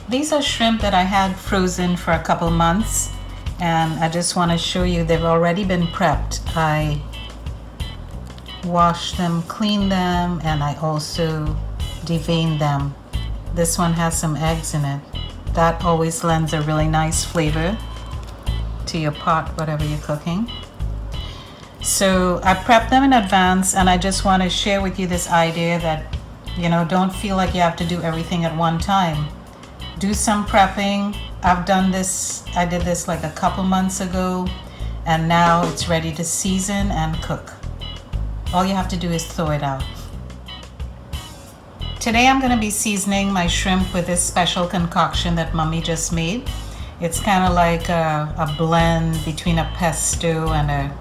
These are shrimp that I had frozen for a couple months, and I just want to show you they've already been prepped. I washed them, cleaned them, and I also deveined them. This one has some eggs in it. That always lends a really nice flavor to your pot, whatever you're cooking. So I prepped them in advance, and I just want to share with you this idea that, don't feel like you have to do everything at one time. Do some prepping. I've done this, I did this like a couple months ago, and now it's ready to season and cook. All you have to do is thaw it out. Today I'm going to be seasoning my shrimp with this special concoction that Mommy just made. It's kind of like a blend between a pesto and a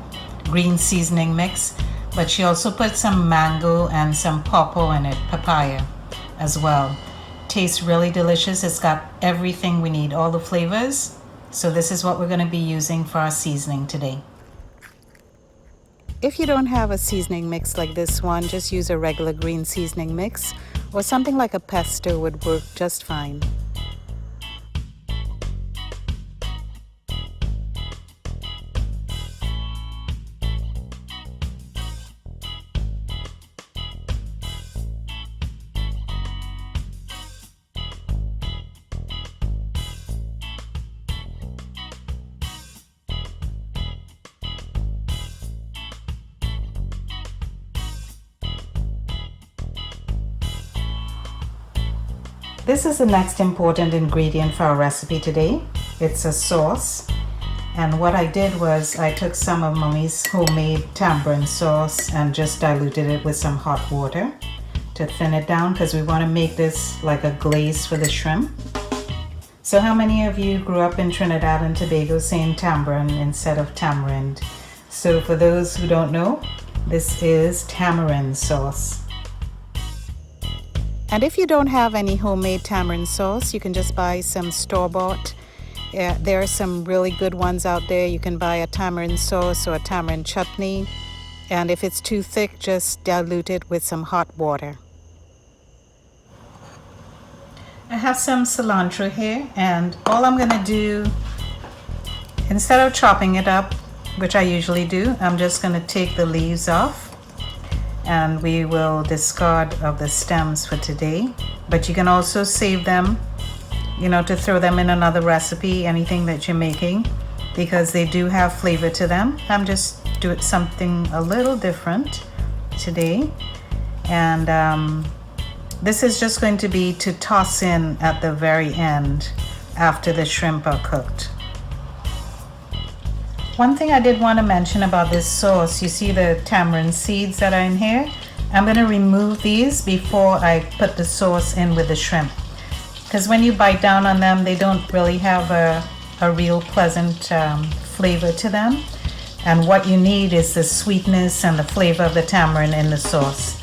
green seasoning mix, but she also put some mango and some pawpaw in it, papaya as well. Tastes really delicious. It's got everything we need, all the flavors. So this is what we're going to be using for our seasoning today. If you don't have a seasoning mix like this one, just use a regular green seasoning mix, or something like a pesto would work just fine. This is the next important ingredient for our recipe today. It's a sauce. And what I did was I took some of Mommy's homemade tamarind sauce and just diluted it with some hot water to thin it down, because we want to make this like a glaze for the shrimp. So how many of you grew up in Trinidad and Tobago saying tamarind instead of tamarind? So for those who don't know, this is tamarind sauce. And if you don't have any homemade tamarind sauce, you can just buy some store-bought. There are some really good ones out there. You can buy a tamarind sauce or a tamarind chutney. And if it's too thick, just dilute it with some hot water. I have some cilantro here, and all I'm going to do, instead of chopping it up, which I usually do, I'm just going to take the leaves off. And we will discard of the stems for today, but you can also save them, to throw them in another recipe, anything that you're making, because they do have flavor to them. I'm just doing something a little different today, and this is just going to be to toss in at the very end after the shrimp are cooked. One thing I did want to mention about this sauce, you see the tamarind seeds that are in here? I'm going to remove these before I put the sauce in with the shrimp, because when you bite down on them, they don't really have a real pleasant flavor to them. And what you need is the sweetness and the flavor of the tamarind in the sauce.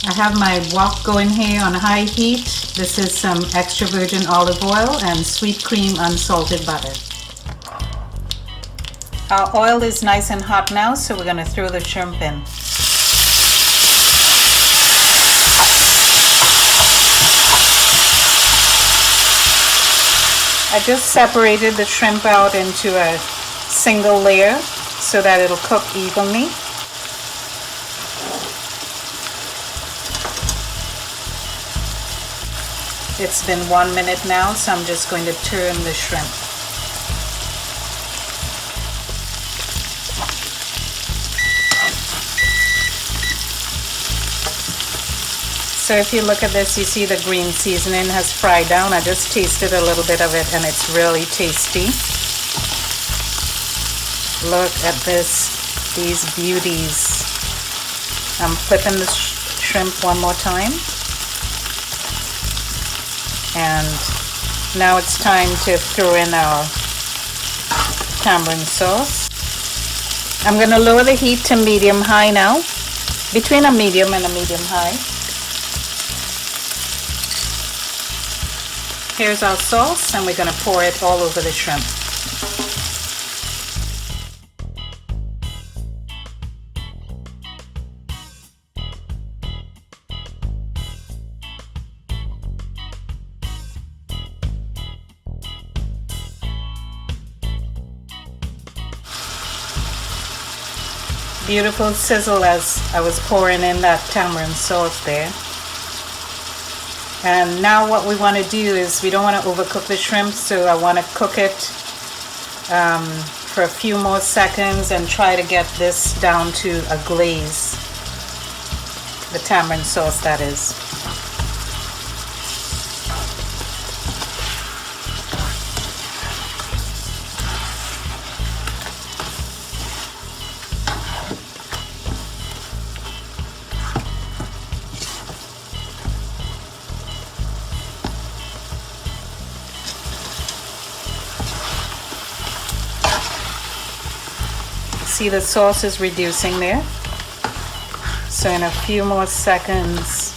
I have my wok going here on high heat. This is some extra virgin olive oil and sweet cream unsalted butter. Our oil is nice and hot now, so we're going to throw the shrimp in. I just separated the shrimp out into a single layer so that it'll cook evenly. It's been 1 minute now, so I'm just going to turn the shrimp. So if you look at this, you see the green seasoning has fried down. I just tasted a little bit of it, and it's really tasty. Look at these beauties. I'm flipping the shrimp one more time. And now it's time to throw in our tamarind sauce. I'm going to lower the heat to medium-high now, between a medium and a medium-high. Here's our sauce, and we're going to pour it all over the shrimp. beautiful sizzle as I was pouring in that tamarind sauce there. And now what we want to do is we don't want to overcook the shrimp, so I want to cook it for a few more seconds and try to get this down to a glaze. The tamarind sauce, that is. See, the sauce is reducing there. So in a few more seconds,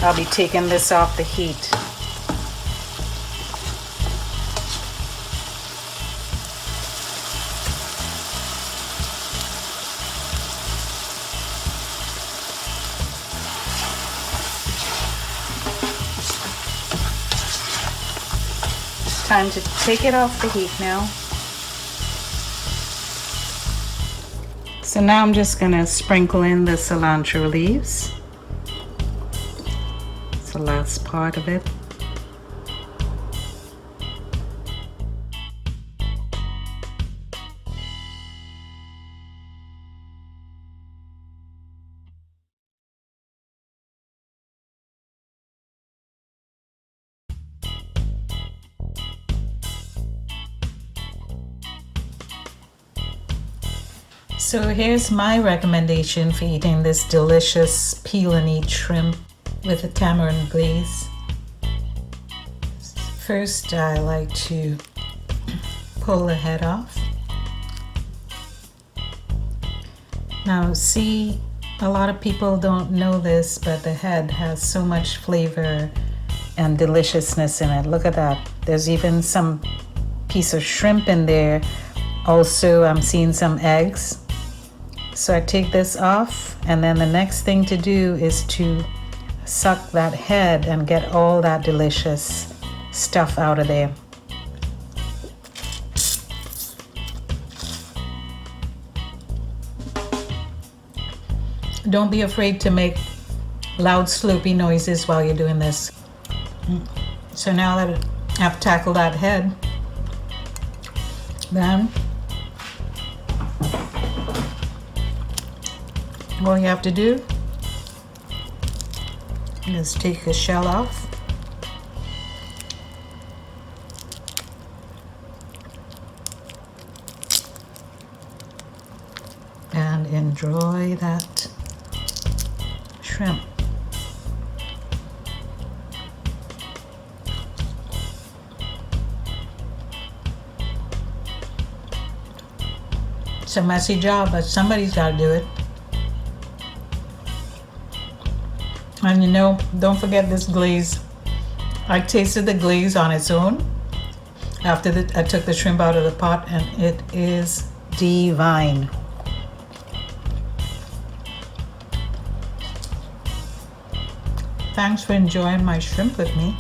I'll be taking this off the heat. Time to take it off the heat now. So now I'm just gonna sprinkle in the cilantro leaves. It's the last part of it. So here's my recommendation for eating this delicious peel and eat shrimp with a tamarind glaze. First, I like to pull the head off. Now see, a lot of people don't know this, but the head has so much flavor and deliciousness in it. Look at that. There's even some piece of shrimp in there. Also, I'm seeing some eggs. So I take this off, and then the next thing to do is to suck that head and get all that delicious stuff out of there. Don't be afraid to make loud slurpy noises while you're doing this. So now that I've tackled that head, then all you have to do is take the shell off and enjoy that shrimp. It's a messy job, but somebody's got to do it. And you know, don't forget this glaze. I tasted the glaze on its own after I took the shrimp out of the pot, and it is divine. Thanks for enjoying my shrimp with me.